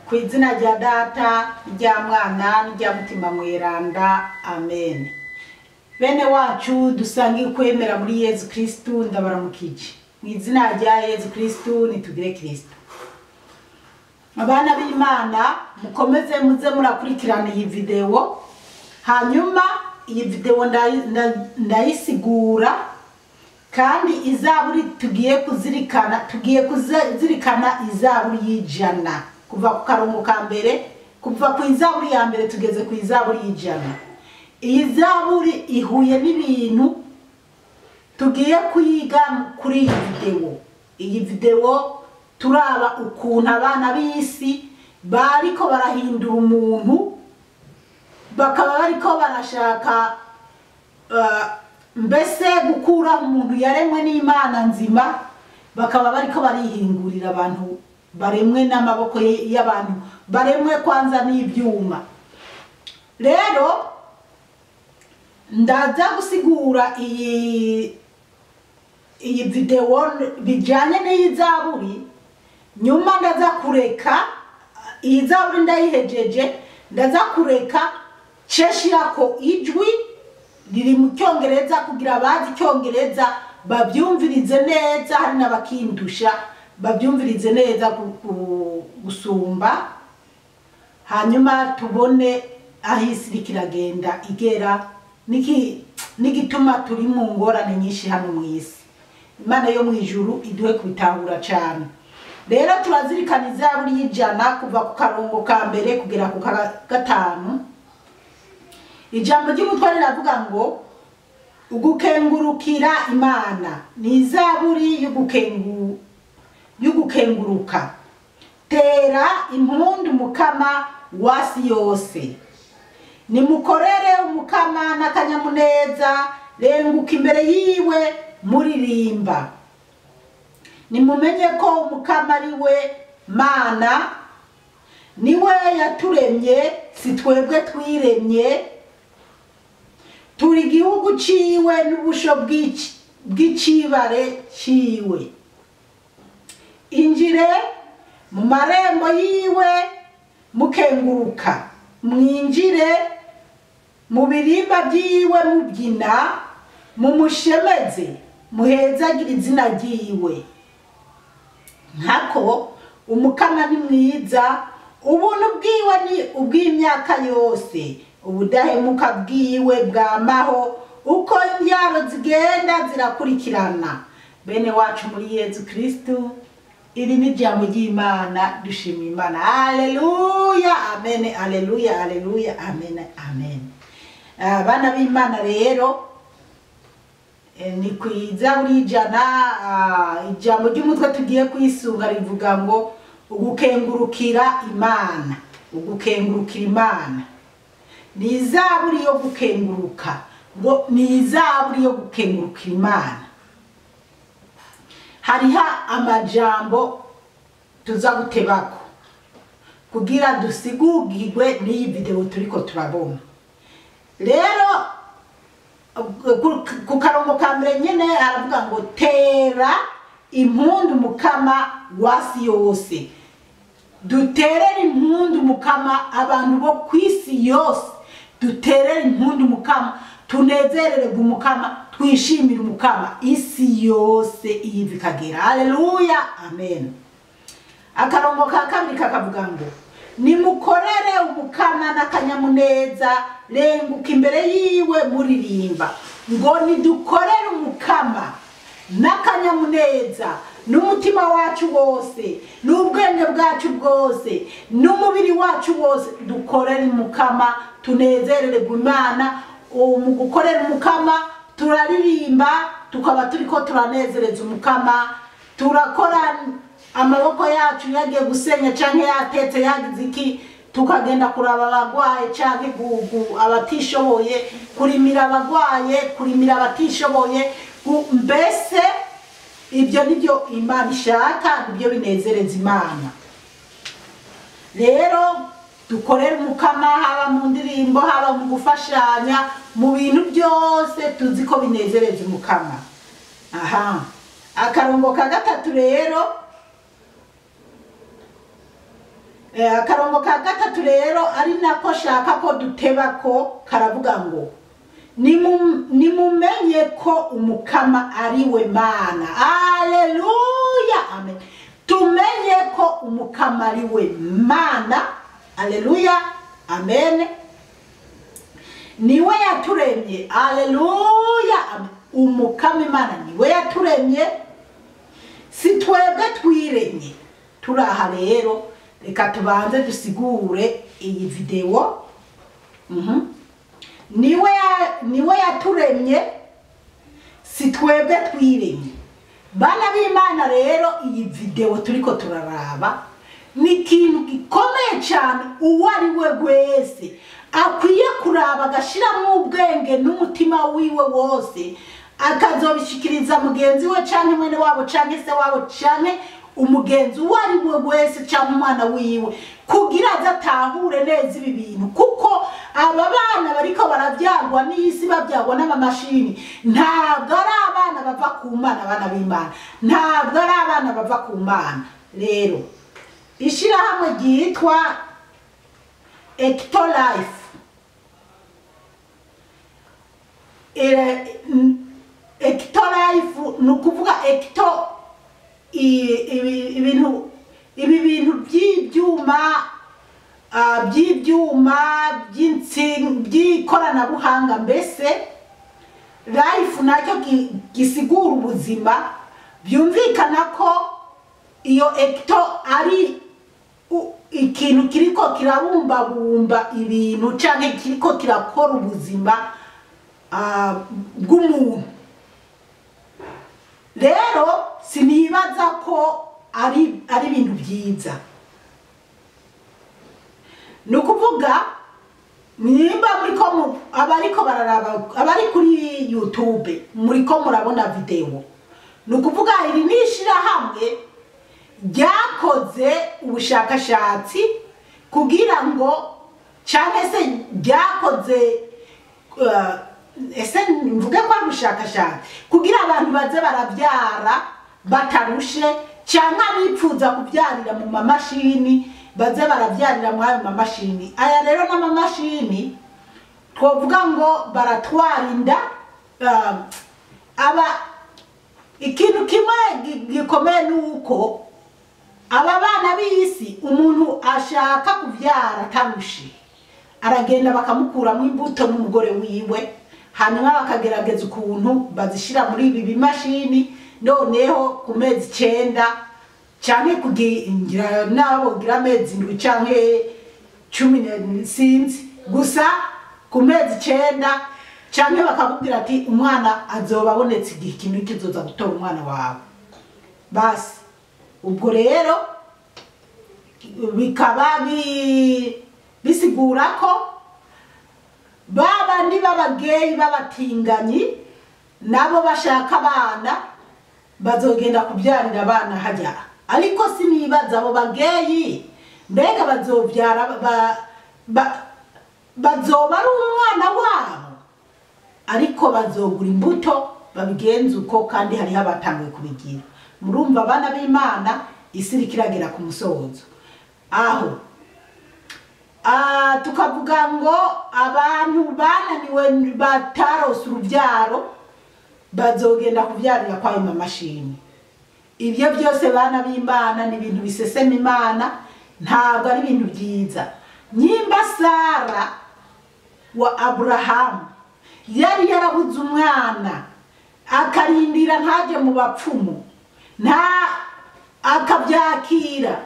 ku izina rya data rya mwana rya mutima mweranda amen. Bene wacu dusangiye kwemera muri Yesu Kristo ndabaramukije mu izina rya Yesu Kristo nitugire Kristo. Abana b'Imana mukomeze muze murakurikirana iyi video, hanyuma iyi video ndayisigura kandi izaburi tugiye kuzirikana izaburi y'ijana kuva ku karongo ka mbere kuva ku izaburi ya mbere tugeze ku izaburi y'ijana. Iyi zaburi ihuye n'ibintu tugiye kuyiga kuri iyi video. Iyi video turaba ukuntu abana b'isi bariko barahindura umuntu, bakaba bariko barashaka mbese gukura umuntu yaremwe n'Imana nzima, bakaba bariko barihingurira abantu baremwe n'amaboko y'abantu baremwe kwanza n'ibyuma. Rero ndaza gusigura iyi video bijanye n'izaburi, nyuma ndaza kureka iyi zaburi ndayihejeje, ndaza kureka ceshirako ijwi riri mu Cyongereza kugira abazi Cyongereza babyumvirize neza, hari n'abakindusha babyumvirize neza gusumba, hanyuma tubone aho isi kiragenda igera n'igituma turi mu ngorane nyinshi hano mu isi. Imana yo mu ijuru iduhe kubitahura cyane. Rero turazirikana izaburi y'ijana kuva ku karongo ka mbere kugera ku gatanu. Ijambo ry'umutwe riravuga ngo ugukengurukira Imana. Ni izaburi y'ugukenguruka. Tera impundu Umukama wasi yose. Nimukorere Umukama n'akanyamuneza, renguka imbere yiwe muririmba. Nimumenye ko Umukama ari we Mana, niwe yaturemye, si twebwe twiremye. Turi igihugu ciwe n'ubusho bw'icibare ciwe. Injire mu marembo yiwe mukenguruka, mwinjire mu birimba byiwe mubyina, mumushemeze, muhezagire izina ryiwe. Nkako Umukama ni mwiza, ubuntu bwiwe ni ubw'imyaka yose, ubudahemuka bwiwe bwamaho uko imbyaro zigenda zirakurikirana. Bene wacu muri Yesu Kristo, iri ni ijambo ry'Imana, dushimira Imana. Haleluya, amen, haleluya, haleluya, amen, amen. Bana b'Imana rero ni kwiza buri ijana. Ijambo ry'umutwe tugiye kwisunga rivuga ngo ugukengurukira Imana. Ugukengurukira Imana ni izaburi yo gukenguruka, ngo ni izaburi yo gukengurukira Imana. Hariha amajambo tuza gutebako kugira dusigugirwe n'iyi video turiko turabona. Rero ku karongo ka mbere nyene aravuga ngo tera impundu Umukama wasi yose. Duterere impundu Umukama, abantu bo kwisi yose duterere impundu Umukama, tunezerere Umukama, twishimire Umukama, isi yose iyivi kagera. Haleluya, amen. Akarongo ka kabiri kakavuga ngo nimukorere Umukama n'akanyamuneza, renguka imbere yiwe muririmba. Ngo nidukorere Umukama n'akanyamuneza n'umutima wacu wose, n'ubwenge bwacu bwose, n'umubiri wacu wose, dukorere Umukama, tunezerere Imana. Mu gukorera Umukama turaririmba, tukaba turiko turanezereza Umukama, turakora amaboko yacu yagiye gusenya canke yatetse yagize iki, tukagenda kuraba abagwaye canke abatishoboye, kurimira abagwaye, kurimira abatishoboye. Mbese ibyo nibyo Imana ishaka, nibyo binezereza Imana. Rero dukorere Umukama, haba mu ndirimbo, haba mu gufashanya, mu bintu byose tuzi ko binezereza Umukama. Akarongo ka gatatu rero akarongo ka gatatu rero ari nako shaka ko duteba ko karavuga ngo nimumenye ko umukama ari we mana. Haleluya, amen. Tumenye ko umukama ari we mana. Haleluya, amen. Niwe yaturemye. Haleluya, amen. Umukama Imana niwe yaturemye, si twebwe twiremye. Turaha rero reka tubanze dusigure iyi video. Niwe yaturemye, si twebwe twiremye. Bana b'Imana rero iyi video turiko turaraba ni ikintu gikomeye cyane. Uwo ari we wese akwiye kuraba agashiramo ubwenge n'umutima wiwe wose, akazobishikiriza mugenzi we canke mwene wabo canke se wabo canke umugenzi uwo ari we wese canke umwana wiwe, kugira azatahure neza ibi bintu. Kuko aba bana bariko baravyagwa n'isi, bavyagwa n'amamashini, ntabwo ari abana bava ku Mana. Abana b'Imana ntabwo ari abana bava ku Mana. Rero ishirahamwe ryitwa Ecto Life, Ecto Life nukuvuga Ecto ibi bintu by'ibyuma by'ikoranabuhanga, mbese life nacyo gisigura ubuzima. Byumvikana ko iyo Ecto ari ikintu kiriko kirabumbabumba ibintu canke kiriko kirakora ubuzima bw'umuntu. Rero sinibaza ko ari ibintu byiza. Nukuvuga nimba muriko abariko bararaba, abari kuri YouTube muriko murabona video, nukuvuga iri nishira hamwe ryakoze ubushakashatsi kugira ngo cyane se ryakoze ese mvuge ko ubushakashatsi kugira abantu baze barabyara batarushe, cyangwa bipfuza kubyarira mu mamashini baze barabyarira mu ayo mamashini. Aya rero n'amamashini twovuga ngo baratwara inda. Aba ikintu kimwe gikomeye nuko aba bana b'isi, umuntu ashaka kubyara atarushe aragenda bakamukuramo imbuto n'umugore wiwe, hanyuma bakagerageza ukuntu bazishira muri ibi bimashini, noneho ku mezi 9 cyane kugira nabo gira mezi 7 canke 10 sinzi, gusa ku mezi 9 canke bakabubwira ati umwana azoba abonetse igihe kintu kizoza gutora umwana wawe. Basi ubwo rero bikaba bisigura ko babandi b'abageyi b'abatinganyi nabo bashaka abana bazogenda kubyarira abana hajya. Ariko sinibaza abo bageyi mbega bazobyara bazoba ari umwana wabo, ariko bazogura imbuto babigenza uko, kandi hariho abatanguye kubigira. Murumva abana b'Imana isi kiragera ku musozo aho tukavuga ngo abantu bananiwe batarose urubyaro bazogenda kubyarira kwa mamashini. Ibyo byose bana b'Imana ni ibintu bisesema Imana, ntabwo ari ibintu byiza. Nyimba Sara wa Abraham yari yarabuze umwana, akarindira ntaje mu bapfumu, akabyakira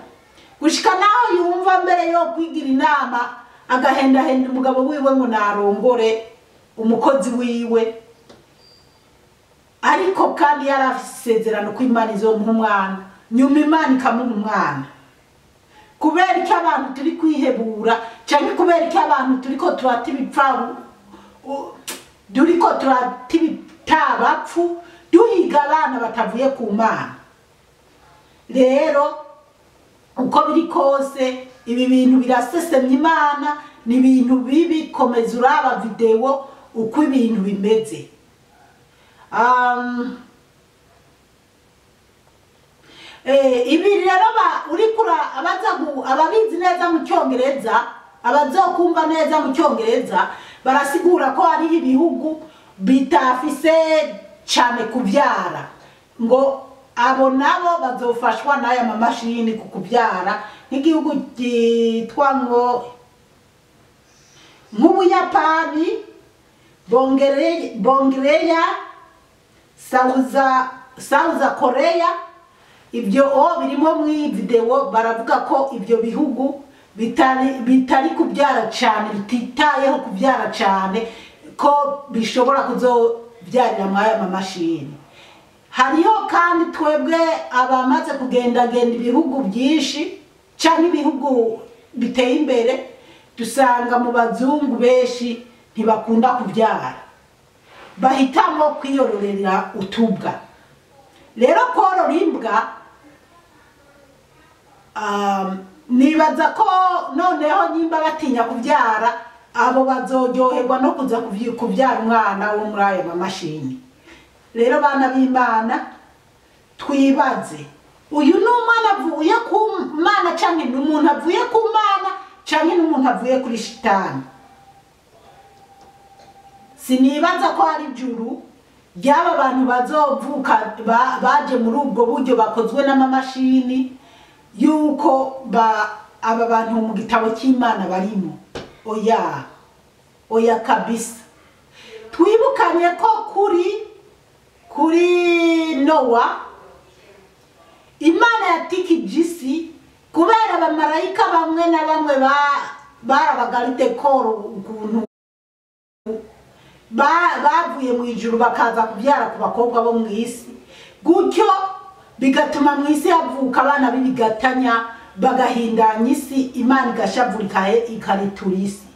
gushika naho yumva mbere yo kwigira inama agahendahenda umugabo wiwe ngo narongore umukozi wiwe. Ariko kandi yarasezerano ko Imana izomuha umwana, nyuma Imana ikamuha umwana. Kubera iki abantu turi kwihebura, cyane kubera iki abantu turiko turata ibipfabu, duriko turata ibitabapfu, duhiga abana batavuye ku Mana. Rero uko biri kose ibi bintu birasesemye Imana, ni ibintu bibi. Komeza uraba video uko ibintu bimeze. ibi rero uri kura ababizi neza mu cyongereza, abazokumva neza mu cyongereza barasigura ko ari ibihugu bitafise cyane kubyara, ngo abo nabo bazofashwa n'aya mamashini ku kubyara, nk'igihugu gitwa ngo nk'Ubuyapani, Bongereya, South Korea. Ibyo birimo mu video baravuga ko ibyo bihugu bitari kubyara cyane, bititayeho kubyara cyane, ko bishobora kuzobyarira mu aya mamashini. Hariho kandi twebwe abamaze kugendagenda ibihugu byinshi cyane ibihugu biteye imbere, dusanga mu bazungu benshi ntibakunda kubyara, bahitamo kwiyororera utubwa. Rero korora imbwa nibaza ko noneho nimba batinya kubyara, abo bazoryoherwa no kuza kubyara umwana wo muri ayo mamashini. Rero bana b'Imana, twibaze, uyu ni umwana avuye ku Mana cyangwa ni umuntu avuye ku Mana cyangwa ni umuntu avuye kuri shitani? Sinibaza ko ari ijuru ry'aba bantu bazovuka baje muri ubwo buryo bakozwe n'amamashini, yuko aba bantu mu gitabo cy'Imana barimo. Oya kabisa. Twibukanye ko kuri Nowa Imana yatikije isi kubera abamarayika bamwe na bamwe barabagarite koro ukuntu bavuye mu ijuru bakaza kubyara ku bakobwa bo mu isi, gutyo bigatuma mu isi havuka abana b'ibigatanya bagahindanya isi, Imana igashavurika ikaritura isi.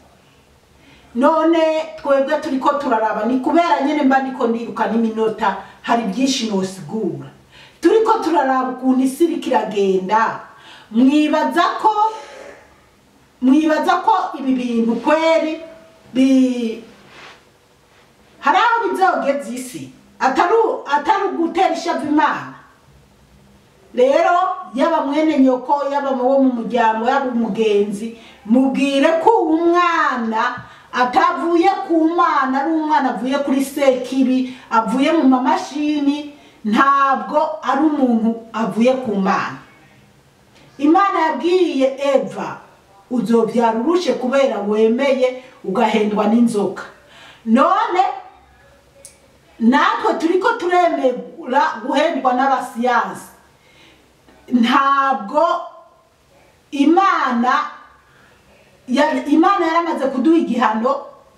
None twebwe turiko turaraba, ni kubera nyene mba ndiko ndiruka n'iminota, hari byinshi nosigura. Turiko turaraba ukuntu isi iriko iragenda, mwibaza ko ibi bintu kweri hari aho bizogeza isi, atari ugutera ishavu Imana. Rero yaba mwene nyoko, yaba wo mu muryango, yaba umugenzi, mubwire ko umwana atavuye ku Mana, ari umwana avuye kuri sekibi, avuye mu mamashini, ntabwo ari umuntu avuye ku Mana. Imana yabwiye Eva, uzobyara urushe kubera wemeye ugahendwa n'inzoka. None natwe turiko turemera guhendwa n'abasiyansi. Ntabwo Imana yaramaze kuduha igihano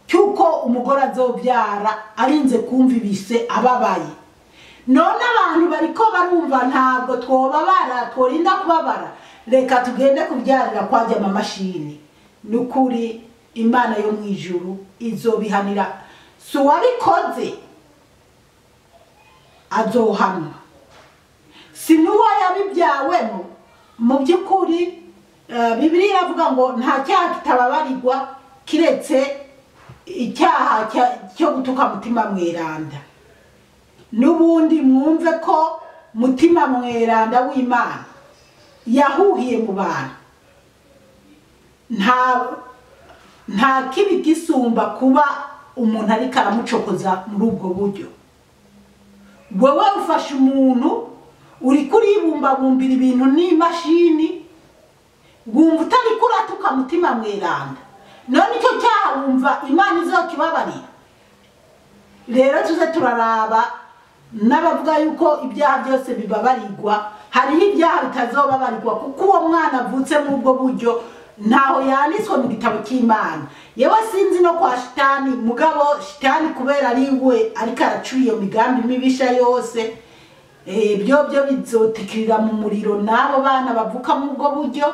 cyuko umugore azobyara arinze kumva ibise ababaye. None abantu bariko barumva ntabwo tworinda kubabara, reka tugende kubyarira kwajya amamashini. Nukuri Imana yo mu ijuru izobihanira, si uwabikoze azohanwa, si n'uwo yabibyawemo. Mu by'ukuri Bibiliya iravuga ngo nta cyaha kitababarirwa kiretse icyaha cyo gutuka mutima mweranda. N'ubundi mwumve ko mutima mweranda w'Imana yahuhiye mu bantu. Nta kibi gisumba kuba umuntu ariko aramucokoza muri ubwo buryo. Wewe ufashe umuntu uri kuribumbabumbira ibintu n'imashini, wumva utari kuratuka mutima mweranda, none icyo cyaha wumva Imana izokibabarira? Rero tuze turaraba n'abavuga yuko ibyaha byose bibabarirwa, hariho ibyaha bitazobabarirwa kuko uwo mwana avutse mu ubwo buryo ntaho yanditswe mu gitabo cy'Imana. Yewe sinzi no kwa shitani, mugabo shitani kubera ari we ariko aracuye iyo migambi mibisha yose, byo bizotikirira mu muriro n'abo bana bavuka mu ubwo buryo.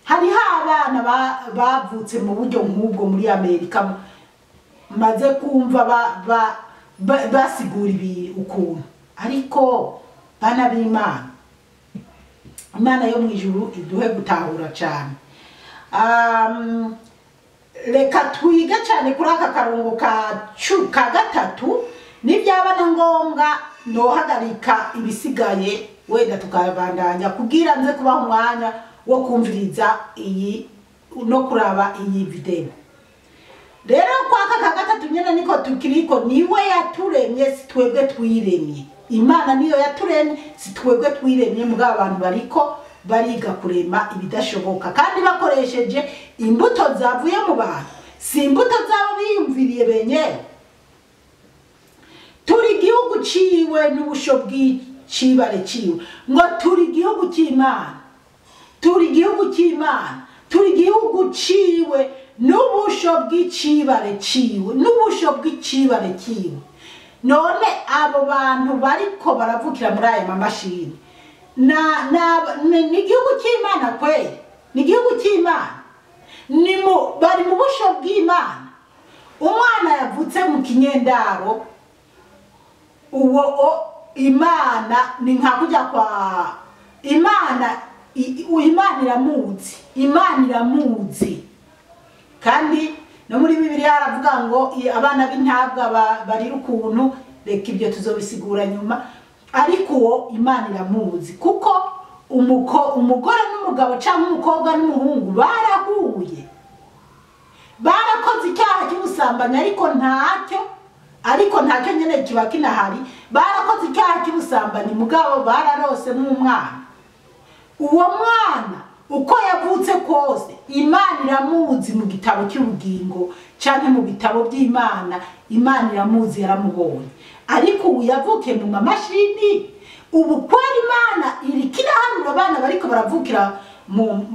Hariho abana bavutse mu buryo nk'ubwo muri Amerika, maze kumva basigura ibi ukuntu. Ariko bana b'Imana, Imana yo mu ijuru iduhe gutahura cyane. Reka twige cyane kuri aka karongo ka 3, nibyaba na ngombwa nohagarika ibisigaye wenda tukabandanya kugira nze kubaha umwanya wo kumviriza iyi no kuraba iyi video. Rero kwa aka gatatu nyene niko tukiriko, niwe yaturemye si twebwe twiremye. Imana niyo yaturemye si twebwe twiremye, mugabo abantu bariko bariga kurema ibidashoboka kandi bakoresheje imbuto zavuye mu bantu, si imbuto zabo biyumviriye benyewe. Turi igihugu ciwe n'ubusho bw'icibare ciwe, ngo turi igihugu cy'Imana, turi igihugu cy'Imana, turi igihugu ciwe n'ubusho bw'icibare ciwe, n'ubusho bw'icibare ciwe. None abo bantu bariko baravukira muri aya mamashini ni igihugu cy'Imana kweli? Ni igihugu cy'Imana? Bari mu busho bw'Imana? Umwana yavutse mu kinyendaro, uwo Imana ni nka kujya kwa Imana. Imana iramuzi, Imana iramuzi. Kandi no muri Bibiliya aravuga ngo abana b'intabwa bari ukuntu, reka ibyo tuzobisigura nyuma, ariko uwo Imana iramuzi kuko umugore n'umugabo cyangwa umukobwa n'umuhungu barahuye, barakoze icyaha cy'ubusambanyi, ariko ntacyo nyene kiba kinahari. Barakoze icyaha cy'ubusambanyi mugabo bararose n'umwana. Uwo mwana uko yavutse kose Imana iramuzi mu gitabo cy'ubugingo cyane mu bitabo by'Imana. Imana iramuzi, yaramubonye. Ariko ubu yavuke mu mamashini, ubu kwari Imana irikira hano abana bariko baravukira mu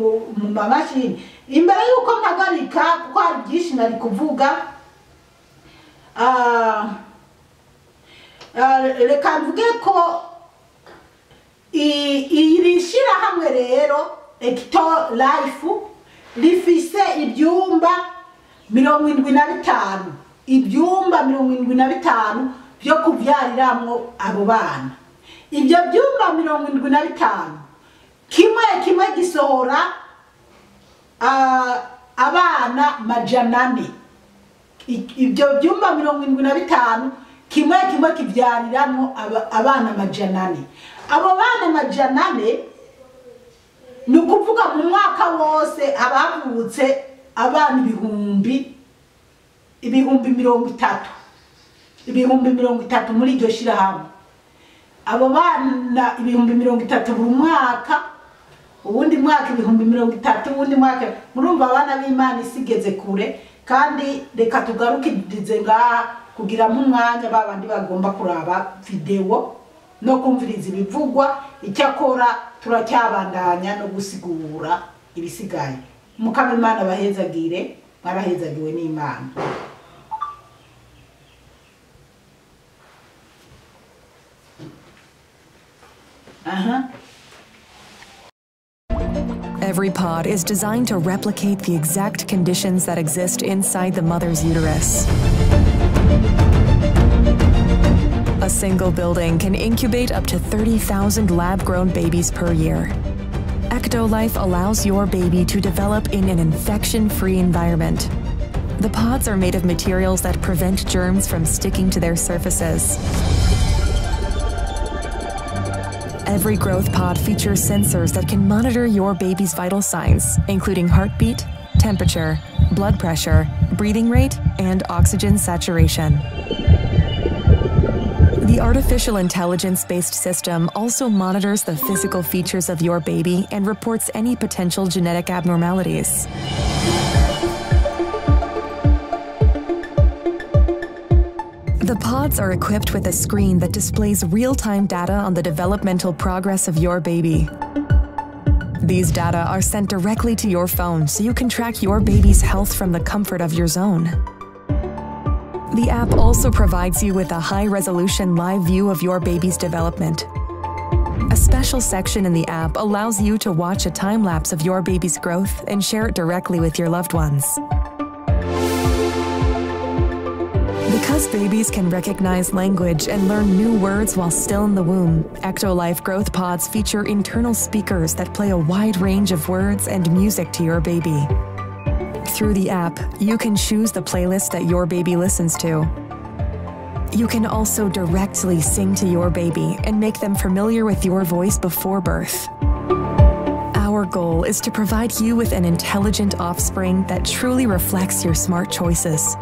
mamashini. Imbere yuko mpagarika kuko hari byinshi nari kuvuga, reka mvuge ko irishira hamwe rero Ekito Life rifise ibyumba 75, ibyumba 75 byo kubyariramwo abo bana. Ibyo byumba 75 kimwe gisohora abana 400. Ibyo byumba 75 kimwe kibyariramwo abana 400. Abo bana 400 ni ukuvuga mu mwaka wose abavutse abana ibihumbi 30 muri iryo shirahamwe. Abo bana ibihumbi 30 buri mwaka, ubundi mwaka ibihumbi 30, ubundi mwaka. Murumva abana b'Imana isigeze kure. Kandi reka tugarukirize ngaha kugira umwanya babandi bagomba kuraba video no kumviriza ibivugwa. Icyakora turacyabandanya no gusigura ibisigaye. Umukama Imana bahezagire, barahezagiwe n'Imana. Every pod is designed to replicate the exact conditions that exist inside the mother's uterus. A single building can incubate up to 30,000 lab-grown babies per year. Ectolife allows your baby to develop in an infection-free environment. The pods are made of materials that prevent germs from sticking to their surfaces. Every growth pod features sensors that can monitor your baby's vital signs, including heartbeat, temperature, blood pressure, breathing rate, and oxygen saturation. The artificial intelligence-based system also monitors the physical features of your baby and reports any potential genetic abnormalities. The pods are equipped with a screen that displays real-time data on the developmental progress of your baby. These data are sent directly to your phone so you can track your baby's health from the comfort of your zone. The app also provides you with a high-resolution live view of your baby's development. A special section in the app allows you to watch a time-lapse of your baby's growth and share it directly with your loved ones. Because babies can recognize language and learn new words while still in the womb, Ectolife growth pods feature internal speakers that play a wide range of words and music to your baby. Through the app, you can choose the playlist that your baby listens to. You can also directly sing to your baby and make them familiar with your voice before birth. Our goal is to provide you with an intelligent offspring that truly reflects your smart choices.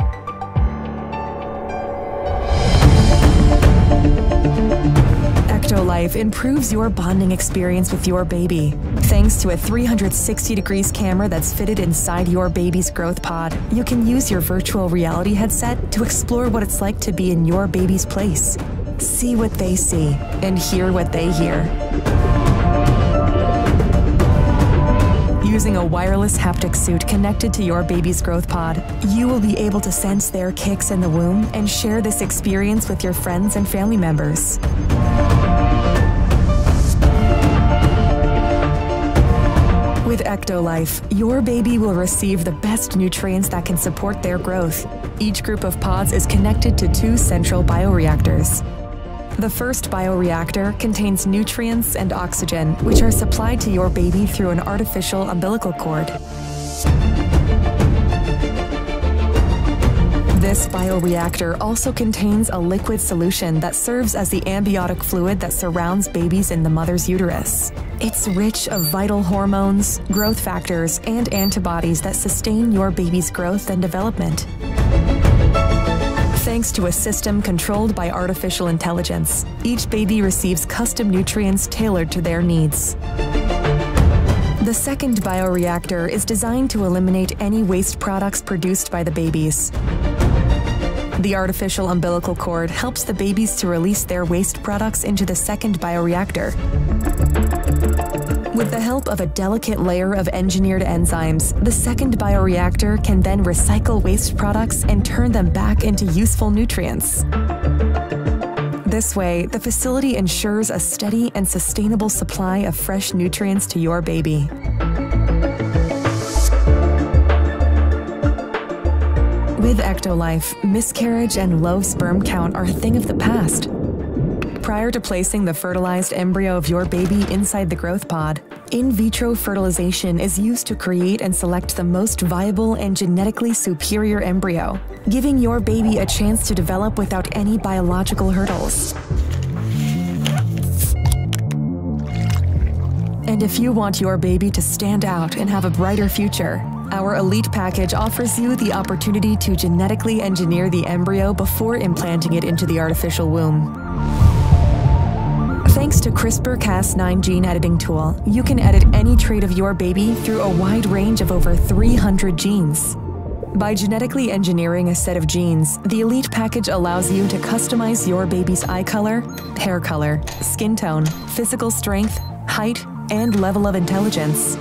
Ectolife improves your bonding experience with your baby. Thanks to a 360 degrees camera that's fitted inside your baby's growth pod, you can use your virtual reality headset to explore what it's like to be in your baby's place. See what they see and hear what they hear. Using a wireless haptic suit connected to your baby's growth pod, you will be able to sense their kicks in the womb and share this experience with your friends and family members. With Ectolife, your baby will receive the best nutrients that can support their growth. Each group of pods is connected to 2 central bioreactors. The first bioreactor contains nutrients and oxygen, which are supplied to your baby through an artificial umbilical cord. This bioreactor also contains a liquid solution that serves as the amniotic fluid that surrounds babies in the mother's uterus. It's rich of vital hormones, growth factors, and antibodies that sustain your baby's growth and development. Thanks to a system controlled by artificial intelligence, each baby receives custom nutrients tailored to their needs. The second bioreactor is designed to eliminate any waste products produced by the babies. The artificial umbilical cord helps the babies to release their waste products into the second bioreactor. With the help of a delicate layer of engineered enzymes, the second bioreactor can then recycle waste products and turn them back into useful nutrients. This way, the facility ensures a steady and sustainable supply of fresh nutrients to your baby. With Ectolife, miscarriage and low sperm count are a thing of the past. Prior to placing the fertilized embryo of your baby inside the growth pod, in vitro fertilization is used to create and select the most viable and genetically superior embryo, giving your baby a chance to develop without any biological hurdles. And if you want your baby to stand out and have a brighter future, our Elite Package offers you the opportunity to genetically engineer the embryo before implanting it into the artificial womb. Thanks to CRISPR-Cas9 gene editing tool, you can edit any trait of your baby through a wide range of over 300 genes. By genetically engineering a set of genes, the Elite Package allows you to customize your baby's eye color, hair color, skin tone, physical strength, height, and level of intelligence.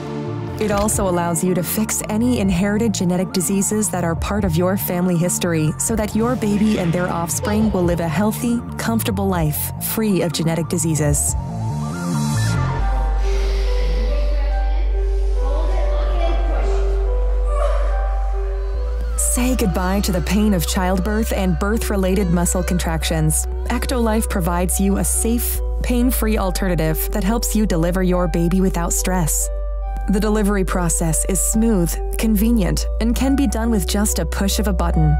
It also allows you to fix any inherited genetic diseases that are part of your family history so that your baby and their offspring will live a healthy, comfortable life free of genetic diseases. Say goodbye to the pain of childbirth and birth-related muscle contractions. Ectolife provides you a safe, pain-free alternative that helps you deliver your baby without stress. The delivery process is smooth, convenient, and can be done with just a push of a button.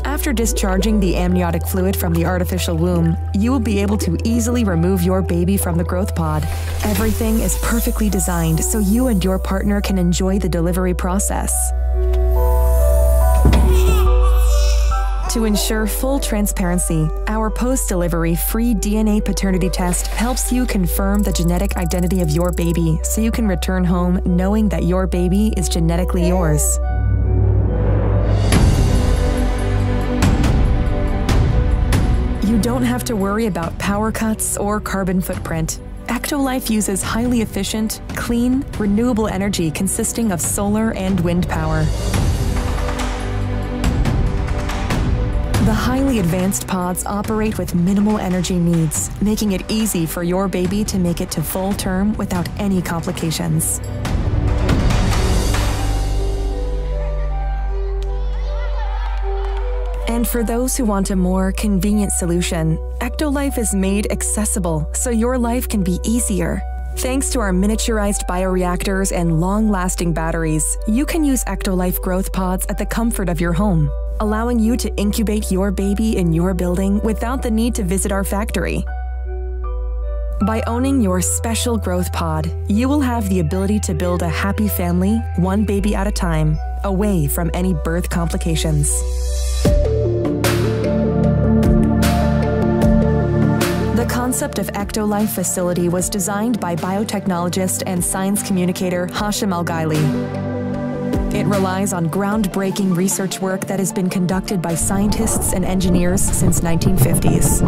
After discharging the amniotic fluid from the artificial womb, you will be able to easily remove your baby from the growth pod. Everything is perfectly designed so you and your partner can enjoy the delivery process. To ensure full transparency, our post-delivery free DNA paternity test helps you confirm the genetic identity of your baby so you can return home knowing that your baby is genetically yours. You don't have to worry about power cuts or carbon footprint. Ectolife uses highly efficient, clean, renewable energy consisting of solar and wind power. The highly advanced pods operate with minimal energy needs, making it easy for your baby to make it to full term without any complications. And for those who want a more convenient solution, Ectolife is made accessible so your life can be easier. Thanks to our miniaturized bioreactors and long-lasting batteries, you can use Ectolife growth pods at the comfort of your home. allowing you to incubate your baby in your building without the need to visit our factory. By owning your special growth pod, you will have the ability to build a happy family, one baby at a time, away from any birth complications. The concept of Ectolife facility was designed by biotechnologist and science communicator Hashim Al-Ghaili. It relies on groundbreaking research work that has been conducted by scientists and engineers since 1950s.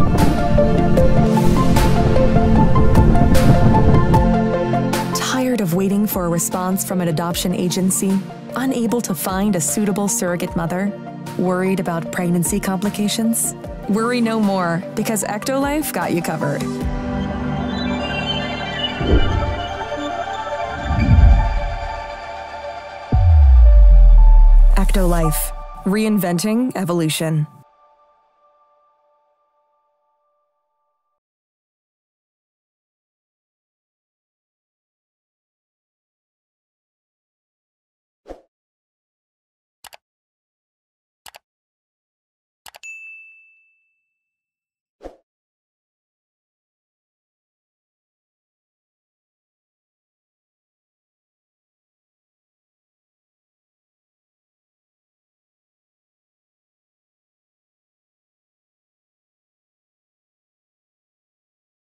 Tired of waiting for a response from an adoption agency? Unable to find a suitable surrogate mother? Worried about pregnancy complications? Worry no more, because Ectolife got you covered. Ectolife, reinventing evolution.